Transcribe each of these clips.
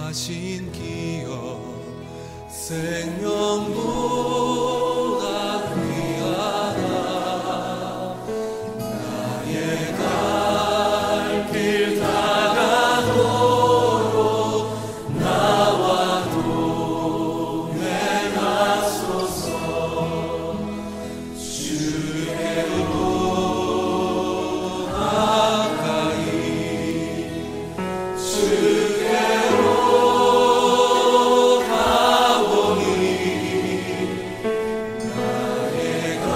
하신 기억 생명보다 귀하다. 나의 갈 길 다가도록 나와 동행하소서. 주께로 가까이 주께로 가오니 나의 갈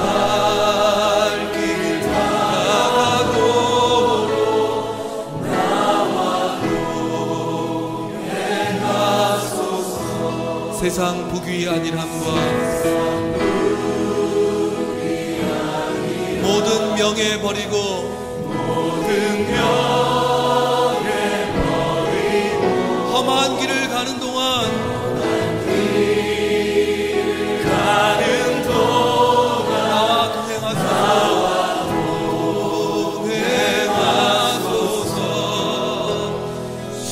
길 다가도록 나와 동행하소서. 세상 부귀 안일함과 모든 명예 버리고 험한 길을 가는 동안 나와 동행하소서.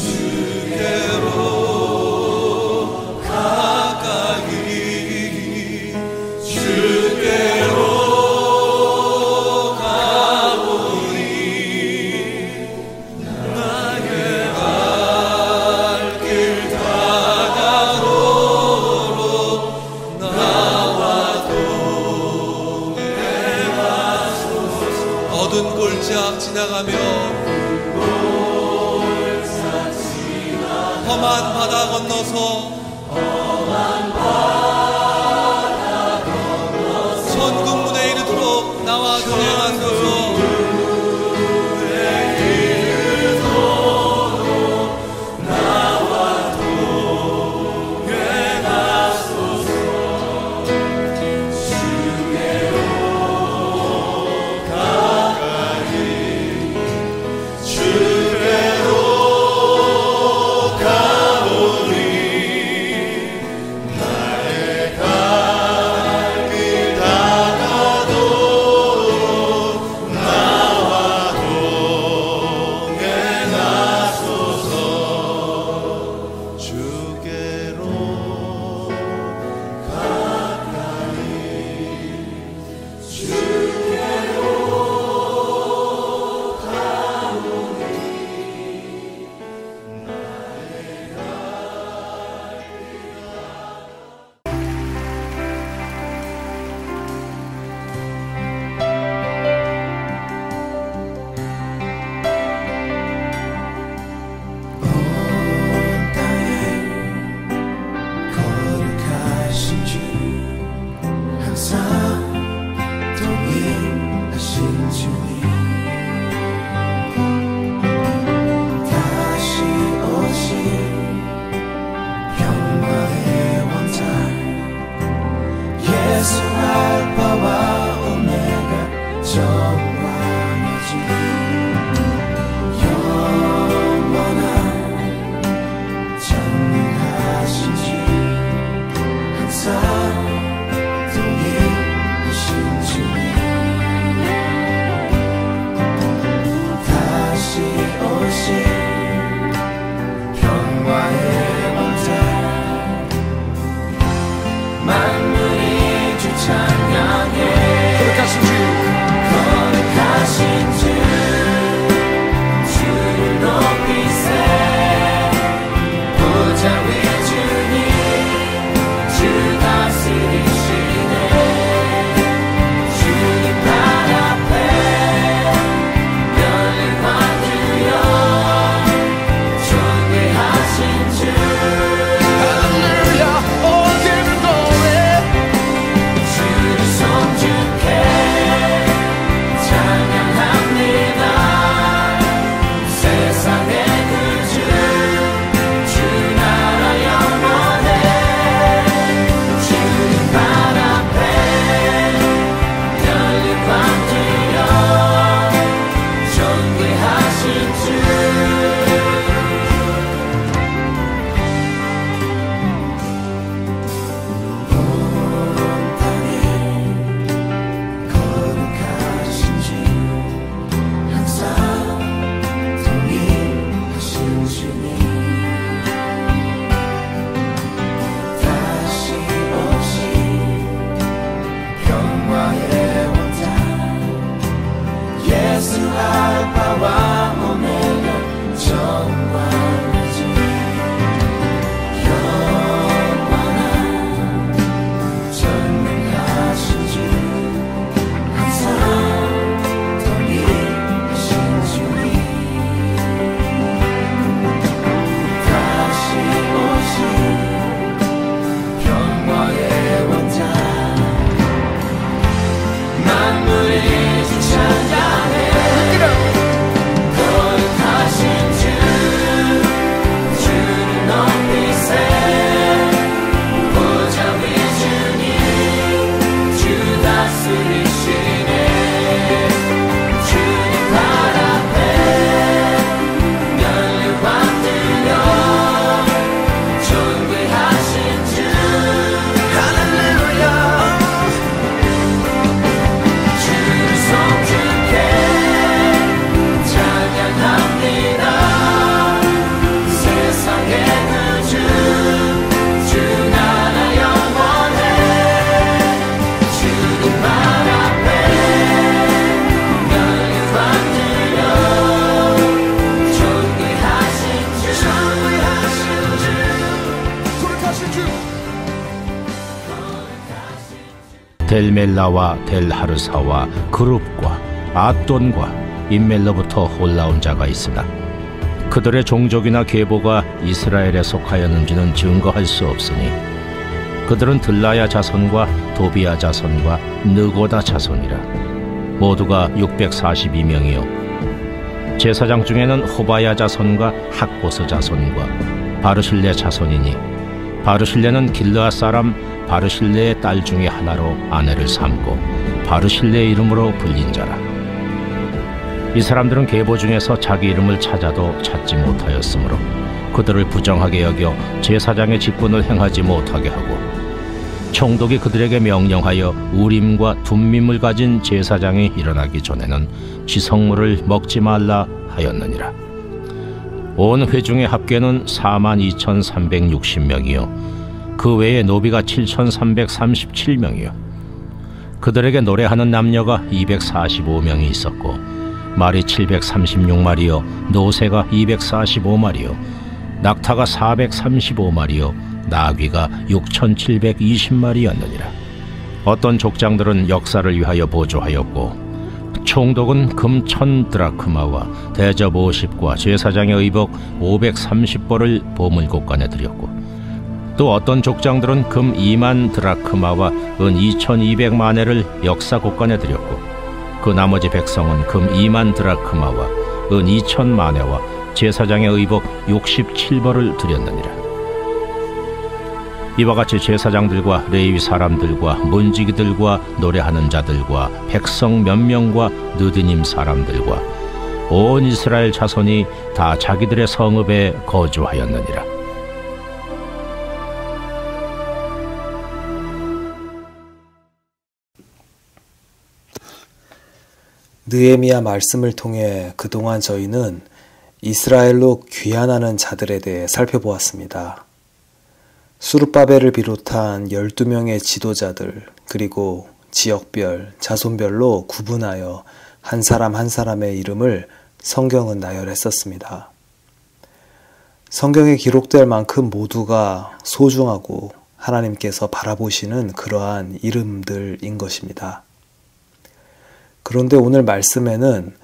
주께로 가까이 주께로 가오니 나의 갈 길 다가도록 나와 동행하소서. 어두운 골짜 지나가며 험한 바다 건너서 천국문에 이르도록 나와 동행하소서. 주께로 가오니 델멜라와 델하르사와 그룹과 앗돈과 임멜로부터 올라온 자가 있으나 그들의 종족이나 계보가 이스라엘에 속하였는지는 증거할 수 없으니 그들은 들라야 자손과 도비야 자손과 느고다 자손이라. 모두가 642명이요 제사장 중에는 호바야 자손과 학보스 자손과 바르실레 자손이니 바르실레는 길르앗 사람 바르실레의 딸 중에 하나로 아내를 삼고 바르실레의 이름으로 불린 자라. 이 사람들은 계보 중에서 자기 이름을 찾아도 찾지 못하였으므로 그들을 부정하게 여겨 제사장의 직분을 행하지 못하게 하고 총독이 그들에게 명령하여 우림과 둠밈을 가진 제사장이 일어나기 전에는 지성물을 먹지 말라 하였느니라. 온 회중의 합계는 42,360명이요 그 외에 노비가 7,337명이요 그들에게 노래하는 남녀가 245명이 있었고 말이 736마리요 노새가 245마리요 낙타가 435마리요 나귀가 6,720마리였느니라. 어떤 족장들은 역사를 위하여 보조하였고 총독은 금 1,000드라크마와 대접 50과 제사장의 의복 530벌을 보물곳간에 드렸고 또 어떤 족장들은 금 2만 드라크마와 은 2,200마네를 역사곳간에 드렸고 그 나머지 백성은 금 2만 드라크마와 은 2,000마네와 제사장의 의복 67벌을 드렸느니라. 이와 같이 제사장들과 레위 사람들과 문지기들과 노래하는 자들과 백성 몇 명과 느드님 사람들과 온 이스라엘 자손이 다 자기들의 성읍에 거주하였느니라. 느헤미야 말씀을 통해 그동안 저희는 이스라엘로 귀환하는 자들에 대해 살펴보았습니다. 수룹바벨을 비롯한 12명의 지도자들 그리고 지역별, 자손별로 구분하여 한 사람 한 사람의 이름을 성경은 나열했었습니다. 성경에 기록될 만큼 모두가 소중하고 하나님께서 바라보시는 그러한 이름들인 것입니다. 그런데 오늘 말씀에는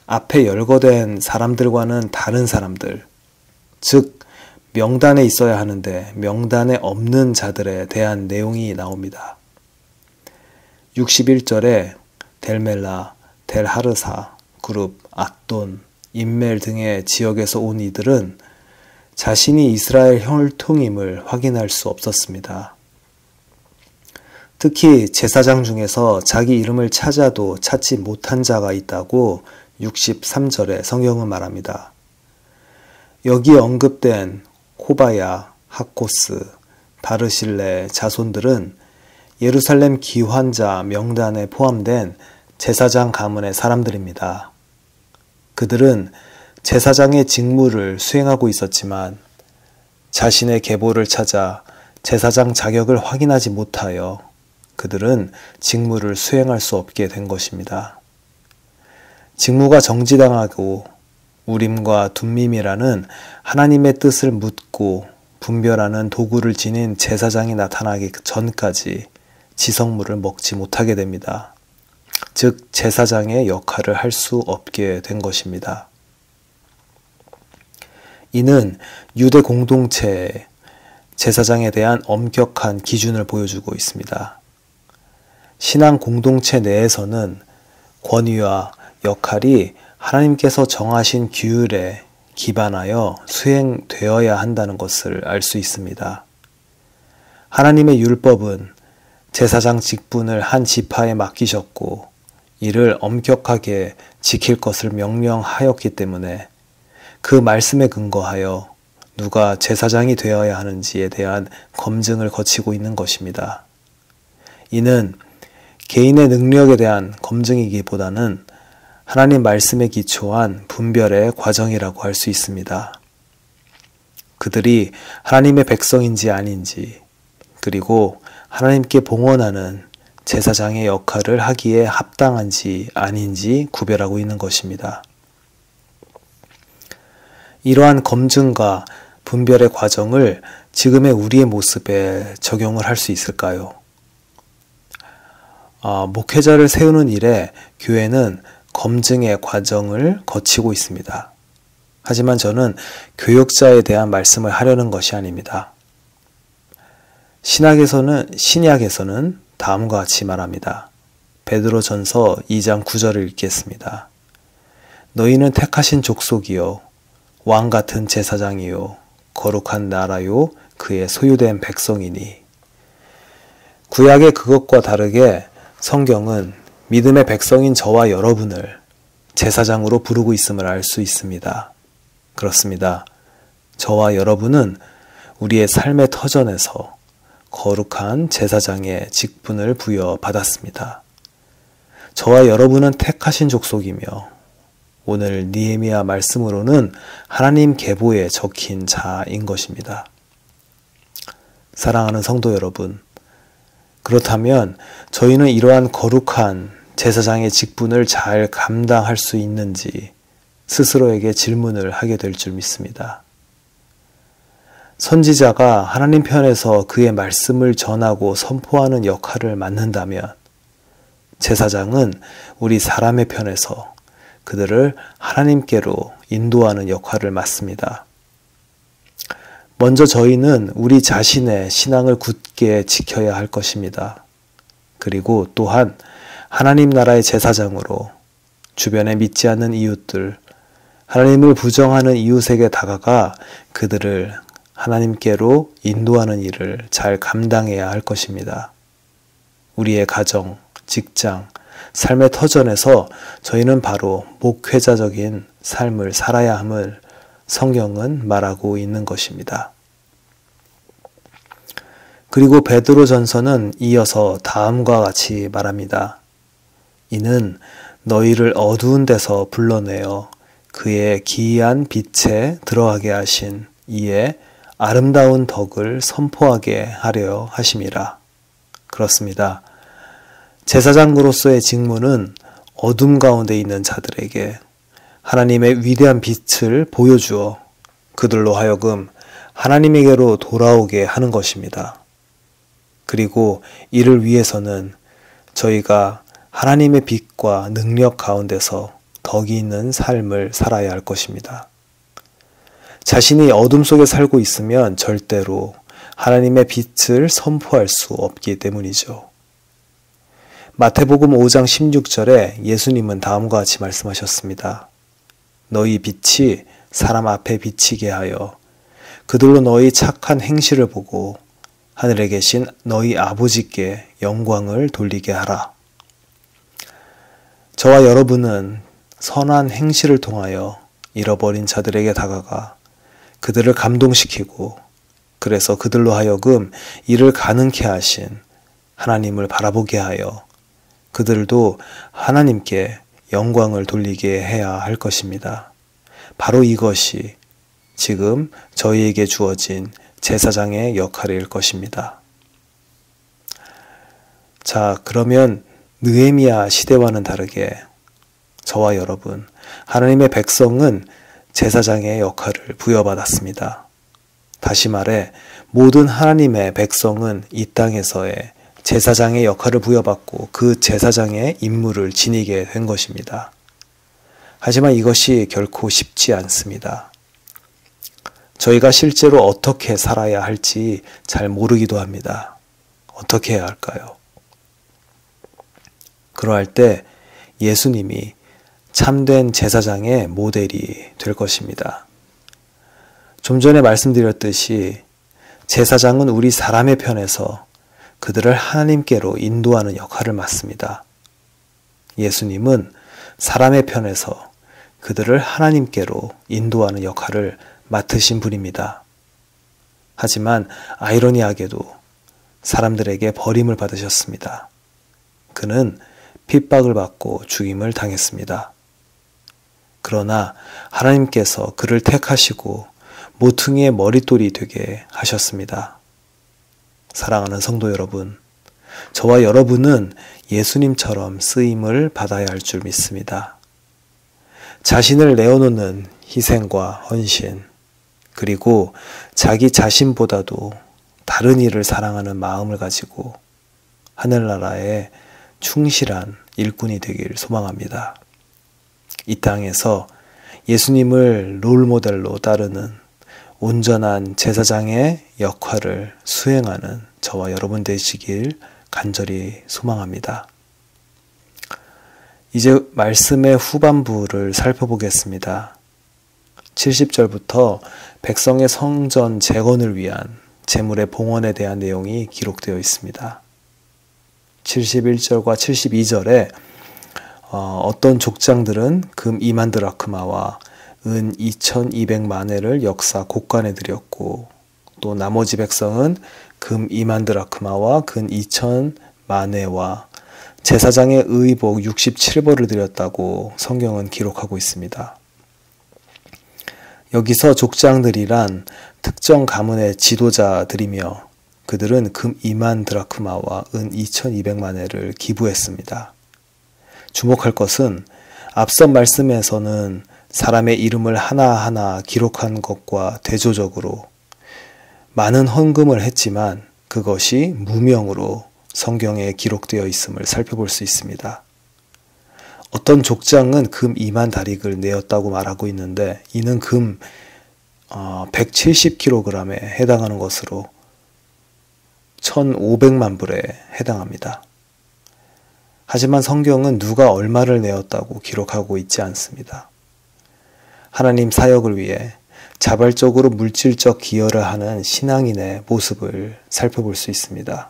앞에 열거된 사람들과는 다른 사람들, 즉 명단에 있어야 하는데 명단에 없는 자들에 대한 내용이 나옵니다. 61절에 델멜라, 델하르사, 그룹, 앗돈, 임멜 등의 지역에서 온 이들은 자신이 이스라엘 혈통임을 확인할 수 없었습니다. 특히 제사장 중에서 자기 이름을 찾아도 찾지 못한 자가 있다고 63절에 성경은 말합니다. 여기 언급된 호바야, 학코스, 바르실레 자손들은 예루살렘 기환자 명단에 포함된 제사장 가문의 사람들입니다. 그들은 제사장의 직무를 수행하고 있었지만 자신의 계보를 찾아 제사장 자격을 확인하지 못하여 그들은 직무를 수행할 수 없게 된 것입니다. 직무가 정지당하고 우림과 둠밈이라는 하나님의 뜻을 묻고 분별하는 도구를 지닌 제사장이 나타나기 전까지 지성물을 먹지 못하게 됩니다. 즉 제사장의 역할을 할 수 없게 된 것입니다. 이는 유대 공동체의 제사장에 대한 엄격한 기준을 보여주고 있습니다. 신앙 공동체 내에서는 권위와 역할이 하나님께서 정하신 규율에 기반하여 수행되어야 한다는 것을 알 수 있습니다. 하나님의 율법은 제사장 직분을 한 지파에 맡기셨고 이를 엄격하게 지킬 것을 명령하였기 때문에 그 말씀에 근거하여 누가 제사장이 되어야 하는지에 대한 검증을 거치고 있는 것입니다. 이는 개인의 능력에 대한 검증이기보다는 하나님 말씀에 기초한 분별의 과정이라고 할 수 있습니다. 그들이 하나님의 백성인지 아닌지, 그리고 하나님께 봉헌하는 제사장의 역할을 하기에 합당한지 아닌지 구별하고 있는 것입니다. 이러한 검증과 분별의 과정을 지금의 우리의 모습에 적용을 할 수 있을까요? 목회자를 세우는 일에 교회는 검증의 과정을 거치고 있습니다. 하지만 저는 교역자에 대한 말씀을 하려는 것이 아닙니다. 신약에서는 다음과 같이 말합니다. 베드로전서 2장 9절을 읽겠습니다. 너희는 택하신 족속이요 왕 같은 제사장이요 거룩한 나라요 그의 소유된 백성이니. 구약의 그것과 다르게 성경은 믿음의 백성인 저와 여러분을 제사장으로 부르고 있음을 알 수 있습니다. 그렇습니다. 저와 여러분은 우리의 삶의 터전에서 거룩한 제사장의 직분을 부여받았습니다. 저와 여러분은 택하신 족속이며 오늘 느헤미야 말씀으로는 하나님 계보에 적힌 자인 것입니다. 사랑하는 성도 여러분, 그렇다면 저희는 이러한 거룩한 제사장의 직분을 잘 감당할 수 있는지 스스로에게 질문을 하게 될 줄 믿습니다. 선지자가 하나님 편에서 그의 말씀을 전하고 선포하는 역할을 맡는다면 제사장은 우리 사람의 편에서 그들을 하나님께로 인도하는 역할을 맡습니다. 먼저 저희는 우리 자신의 신앙을 굳게 지켜야 할 것입니다. 그리고 또한 하나님 나라의 제사장으로 주변에 믿지 않는 이웃들, 하나님을 부정하는 이웃에게 다가가 그들을 하나님께로 인도하는 일을 잘 감당해야 할 것입니다. 우리의 가정, 직장, 삶의 터전에서 저희는 바로 목회자적인 삶을 살아야 함을 성경은 말하고 있는 것입니다. 그리고 베드로전서는 이어서 다음과 같이 말합니다. 이는 너희를 어두운 데서 불러내어 그의 기이한 빛에 들어가게 하신 이의 아름다운 덕을 선포하게 하려 하심이라. 그렇습니다. 제사장으로서의 직무는 어둠 가운데 있는 자들에게 하나님의 위대한 빛을 보여주어 그들로 하여금 하나님에게로 돌아오게 하는 것입니다. 그리고 이를 위해서는 저희가 하나님의 빛과 능력 가운데서 덕이 있는 삶을 살아야 할 것입니다. 자신이 어둠 속에 살고 있으면 절대로 하나님의 빛을 선포할 수 없기 때문이죠. 마태복음 5장 16절에 예수님은 다음과 같이 말씀하셨습니다. 너희 빛이 사람 앞에 비치게 하여 그들로 너희 착한 행실을 보고 하늘에 계신 너희 아버지께 영광을 돌리게 하라. 저와 여러분은 선한 행실을 통하여 잃어버린 자들에게 다가가 그들을 감동시키고 그래서 그들로 하여금 이를 가능케 하신 하나님을 바라보게 하여 그들도 하나님께 영광을 돌리게 해야 할 것입니다. 바로 이것이 지금 저희에게 주어진 제사장의 역할일 것입니다. 자, 그러면 느헤미야 시대와는 다르게 저와 여러분, 하나님의 백성은 제사장의 역할을 부여받았습니다. 다시 말해 모든 하나님의 백성은 이 땅에서의 제사장의 역할을 부여받고 그 제사장의 임무를 지니게 된 것입니다. 하지만 이것이 결코 쉽지 않습니다. 저희가 실제로 어떻게 살아야 할지 잘 모르기도 합니다. 어떻게 해야 할까요? 그러할 때 예수님이 참된 제사장의 모델이 될 것입니다. 좀 전에 말씀드렸듯이 제사장은 우리 사람의 편에서 그들을 하나님께로 인도하는 역할을 맡습니다. 예수님은 사람의 편에서 그들을 하나님께로 인도하는 역할을 맡으신 분입니다. 하지만 아이러니하게도 사람들에게 버림을 받으셨습니다. 그는 핍박을 받고 죽임을 당했습니다. 그러나 하나님께서 그를 택하시고 모퉁이의 머릿돌이 되게 하셨습니다. 사랑하는 성도 여러분, 저와 여러분은 예수님처럼 쓰임을 받아야 할 줄 믿습니다. 자신을 내어놓는 희생과 헌신, 그리고 자기 자신보다도 다른 이를 사랑하는 마음을 가지고 하늘나라에 충실한 일꾼이 되길 소망합니다. 이 땅에서 예수님을 롤모델로 따르는 온전한 제사장의 역할을 수행하는 저와 여러분 되시길 간절히 소망합니다. 이제 말씀의 후반부를 살펴보겠습니다. 70절부터 백성의 성전 재건을 위한 재물의 봉헌에 대한 내용이 기록되어 있습니다. 71절과 72절에 어떤 족장들은 금 2만 드라크마와 은 2200만회를 역사 곡간에 드렸고, 또 나머지 백성은 금 2만 드라크마와 근 2000만회와 제사장의 의복 67벌을 드렸다고 성경은 기록하고 있습니다. 여기서 족장들이란 특정 가문의 지도자들이며 그들은 금 2만 드라크마와 은 2200만회를 기부했습니다. 주목할 것은 앞선 말씀에서는 사람의 이름을 하나하나 기록한 것과 대조적으로 많은 헌금을 했지만 그것이 무명으로 성경에 기록되어 있음을 살펴볼 수 있습니다. 어떤 족장은 금 2만 다릭을 내었다고 말하고 있는데 이는 금 170kg에 해당하는 것으로 1500만 불에 해당합니다. 하지만 성경은 누가 얼마를 내었다고 기록하고 있지 않습니다. 하나님 사역을 위해 자발적으로 물질적 기여를 하는 신앙인의 모습을 살펴볼 수 있습니다.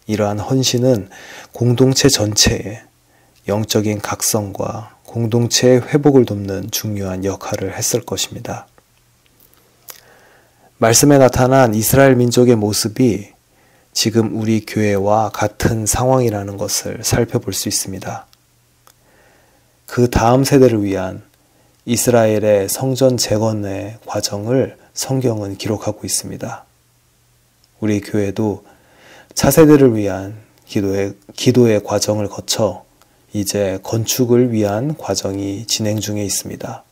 이러한 헌신은 공동체 전체에 영적인 각성과 공동체의 회복을 돕는 중요한 역할을 했을 것입니다. 말씀에 나타난 이스라엘 민족의 모습이 지금 우리 교회와 같은 상황이라는 것을 살펴볼 수 있습니다. 그 다음 세대를 위한 이스라엘의 성전 재건의 과정을 성경은 기록하고 있습니다. 우리 교회도 차세대를 위한 기도의 과정을 거쳐 이제 건축을 위한 과정이 진행 중에 있습니다.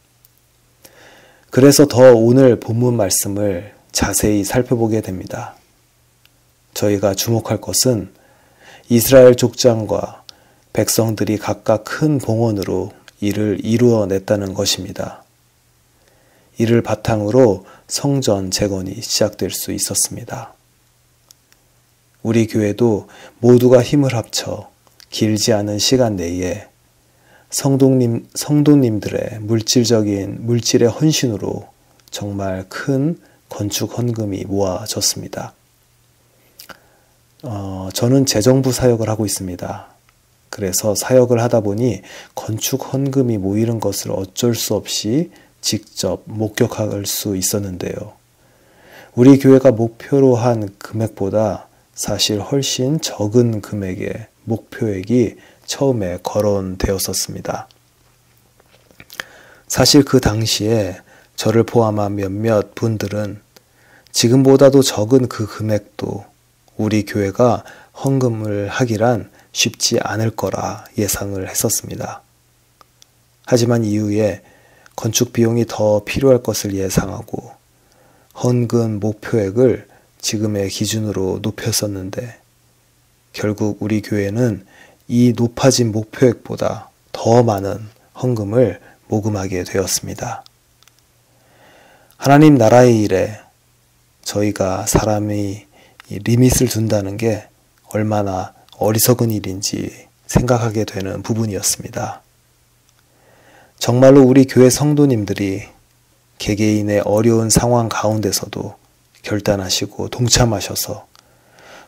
그래서 더 오늘 본문 말씀을 자세히 살펴보게 됩니다. 저희가 주목할 것은 이스라엘 족장과 백성들이 각각 큰 봉헌으로 이를 이루어냈다는 것입니다. 이를 바탕으로 성전 재건이 시작될 수 있었습니다. 우리 교회도 모두가 힘을 합쳐 길지 않은 시간 내에 성도님들의 물질의 헌신으로 정말 큰 건축 헌금이 모아졌습니다. 저는 재정부 사역을 하고 있습니다. 그래서 사역을 하다 보니 건축 헌금이 모이는 것을 어쩔 수 없이 직접 목격할 수 있었는데요. 우리 교회가 목표로 한 금액보다 사실 훨씬 적은 금액의 목표액이 처음에 거론되었었습니다. 사실 그 당시에 저를 포함한 몇몇 분들은 지금보다도 적은 그 금액도 우리 교회가 헌금을 하기란 쉽지 않을 거라 예상을 했었습니다. 하지만 이후에 건축 비용이 더 필요할 것을 예상하고 헌금 목표액을 지금의 기준으로 높였었는데 결국 우리 교회는 이 높아진 목표액보다 더 많은 헌금을 모금하게 되었습니다. 하나님 나라의 일에 저희가 사람이 리밋을 둔다는 게 얼마나 어리석은 일인지 생각하게 되는 부분이었습니다. 정말로 우리 교회 성도님들이 개개인의 어려운 상황 가운데서도 결단하시고 동참하셔서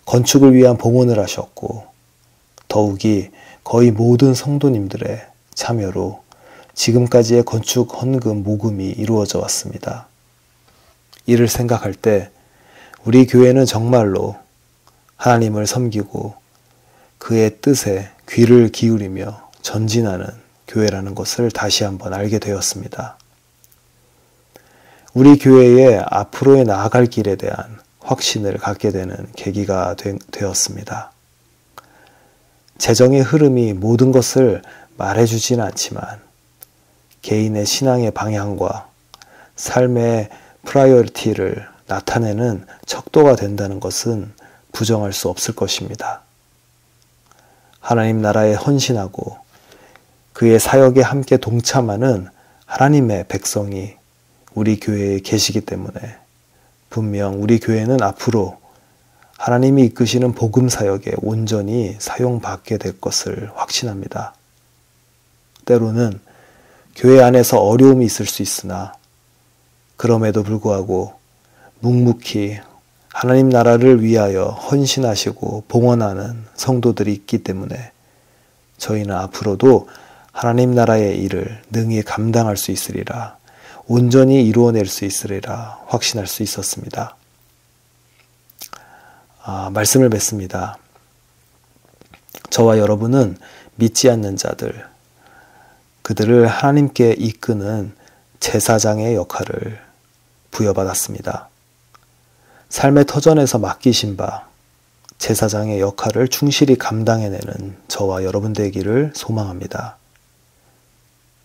건축을 위한 봉헌을 하셨고 더욱이 거의 모든 성도님들의 참여로 지금까지의 건축 헌금 모금이 이루어져 왔습니다. 이를 생각할 때 우리 교회는 정말로 하나님을 섬기고 그의 뜻에 귀를 기울이며 전진하는 교회라는 것을 다시 한번 알게 되었습니다. 우리 교회의 앞으로의 나아갈 길에 대한 확신을 갖게 되는 계기가 되었습니다. 재정의 흐름이 모든 것을 말해주지는 않지만 개인의 신앙의 방향과 삶의 프라이어리티를 나타내는 척도가 된다는 것은 부정할 수 없을 것입니다. 하나님 나라에 헌신하고 그의 사역에 함께 동참하는 하나님의 백성이 우리 교회에 계시기 때문에 분명 우리 교회는 앞으로 하나님이 이끄시는 복음 사역에 온전히 사용받게 될 것을 확신합니다. 때로는 교회 안에서 어려움이 있을 수 있으나 그럼에도 불구하고 묵묵히 하나님 나라를 위하여 헌신하시고 봉헌하는 성도들이 있기 때문에 저희는 앞으로도 하나님 나라의 일을 능히 감당할 수 있으리라, 온전히 이루어낼 수 있으리라 확신할 수 있었습니다. 말씀을 맺습니다. 저와 여러분은 믿지 않는 자들, 그들을 하나님께 이끄는 제사장의 역할을 부여받았습니다. 삶의 터전에서 맡기신 바 제사장의 역할을 충실히 감당해내는 저와 여러분 되기를 소망합니다.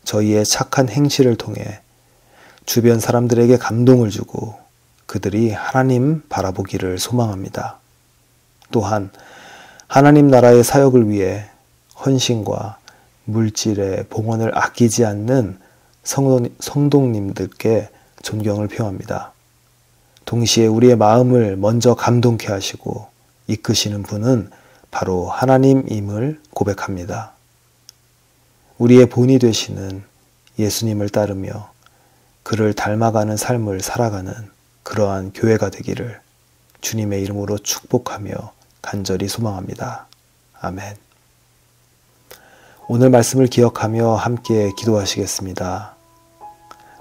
저희의 착한 행실을 통해 주변 사람들에게 감동을 주고 그들이 하나님 바라보기를 소망합니다. 또한 하나님 나라의 사역을 위해 헌신과 물질의 봉헌을 아끼지 않는 성도님들께 존경을 표합니다. 동시에 우리의 마음을 먼저 감동케 하시고 이끄시는 분은 바로 하나님임을 고백합니다. 우리의 본이 되시는 예수님을 따르며 그를 닮아가는 삶을 살아가는 그러한 교회가 되기를 주님의 이름으로 축복하며 간절히 소망합니다. 아멘. 오늘 말씀을 기억하며 함께 기도하시겠습니다.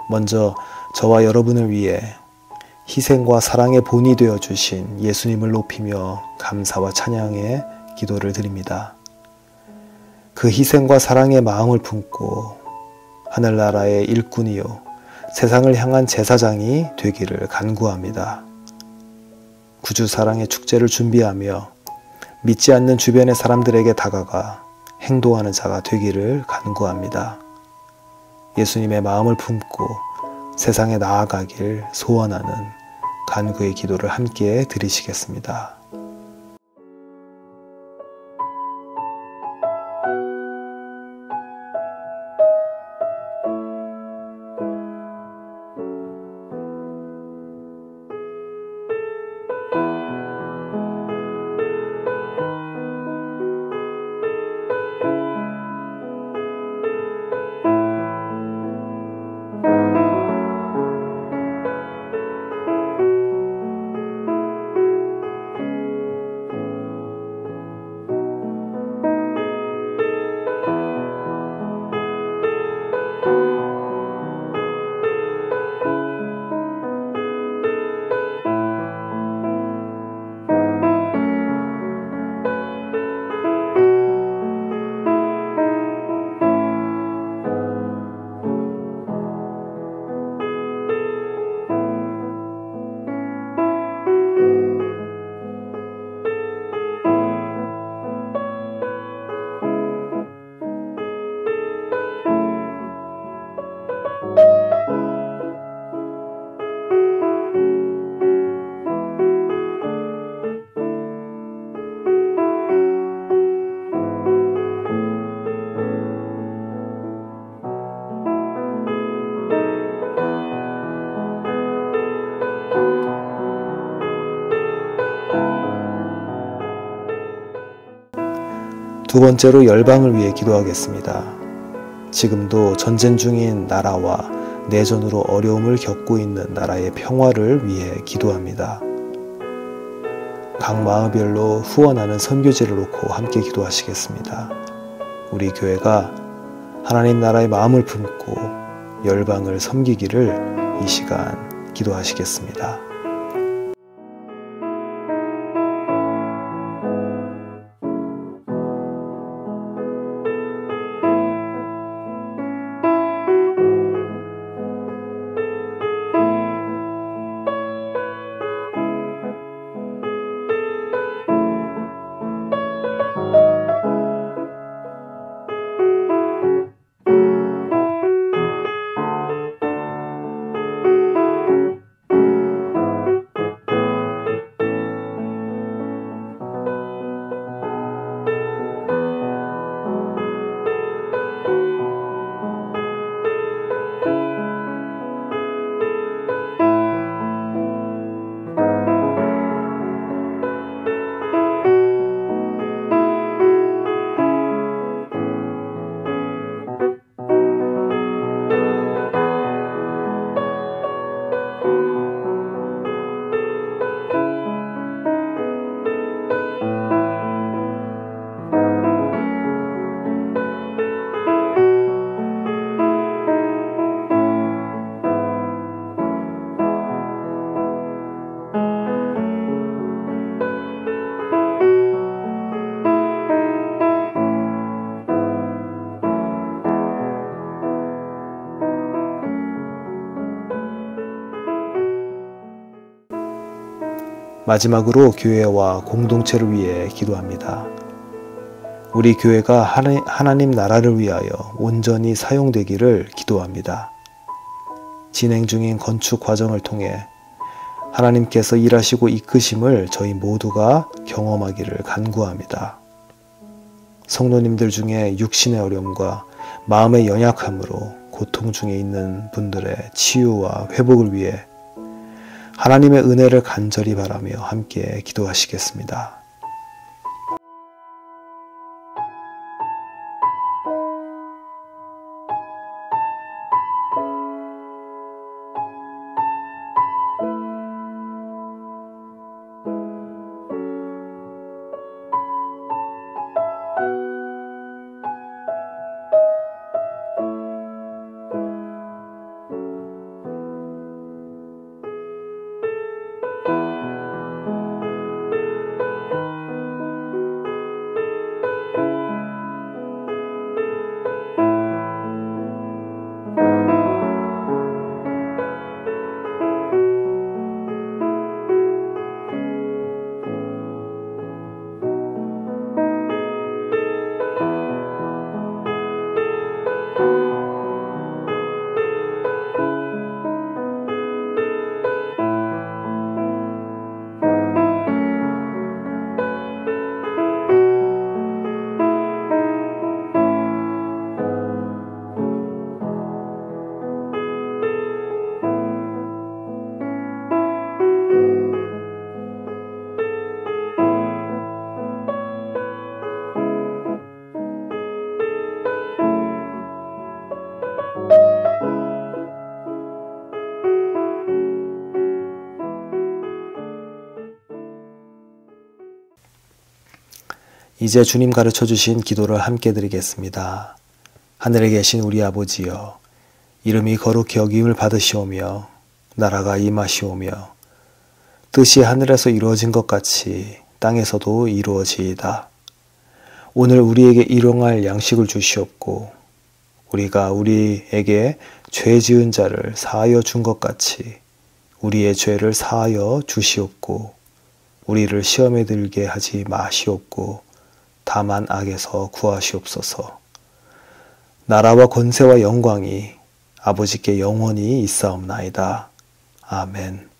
먼저 저와 여러분을 위해 희생과 사랑의 본이 되어 주신 예수님을 높이며 감사와 찬양의 기도를 드립니다. 그 희생과 사랑의 마음을 품고 하늘나라의 일꾼이요 세상을 향한 제사장이 되기를 간구합니다. 구주 사랑의 축제를 준비하며 믿지 않는 주변의 사람들에게 다가가 행동하는 자가 되기를 간구합니다. 예수님의 마음을 품고 세상에 나아가길 소원하는 간구의 기도를 함께 드리시겠습니다. 두 번째로 열방을 위해 기도하겠습니다. 지금도 전쟁 중인 나라와 내전으로 어려움을 겪고 있는 나라의 평화를 위해 기도합니다. 각 마을별로 후원하는 선교지를 놓고 함께 기도하시겠습니다. 우리 교회가 하나님 나라의 마음을 품고 열방을 섬기기를 이 시간 기도하시겠습니다. 마지막으로 교회와 공동체를 위해 기도합니다. 우리 교회가 하나님 나라를 위하여 온전히 사용되기를 기도합니다. 진행 중인 건축 과정을 통해 하나님께서 일하시고 이끄심을 저희 모두가 경험하기를 간구합니다. 성도님들 중에 육신의 어려움과 마음의 연약함으로 고통 중에 있는 분들의 치유와 회복을 위해 하나님의 은혜를 간절히 바라며 함께 기도하시겠습니다. 이제 주님 가르쳐 주신 기도를 함께 드리겠습니다. 하늘에 계신 우리 아버지여, 이름이 거룩히 여김을 받으시오며 나라가 임하시오며 뜻이 하늘에서 이루어진 것 같이 땅에서도 이루어지이다. 오늘 우리에게 일용할 양식을 주시옵고 우리가 우리에게 죄 지은 자를 사하여 준 것 같이 우리의 죄를 사하여 주시옵고 우리를 시험에 들게 하지 마시옵고 다만 악에서 구하시옵소서. 나라와 권세와 영광이 아버지께 영원히 있사옵나이다. 아멘.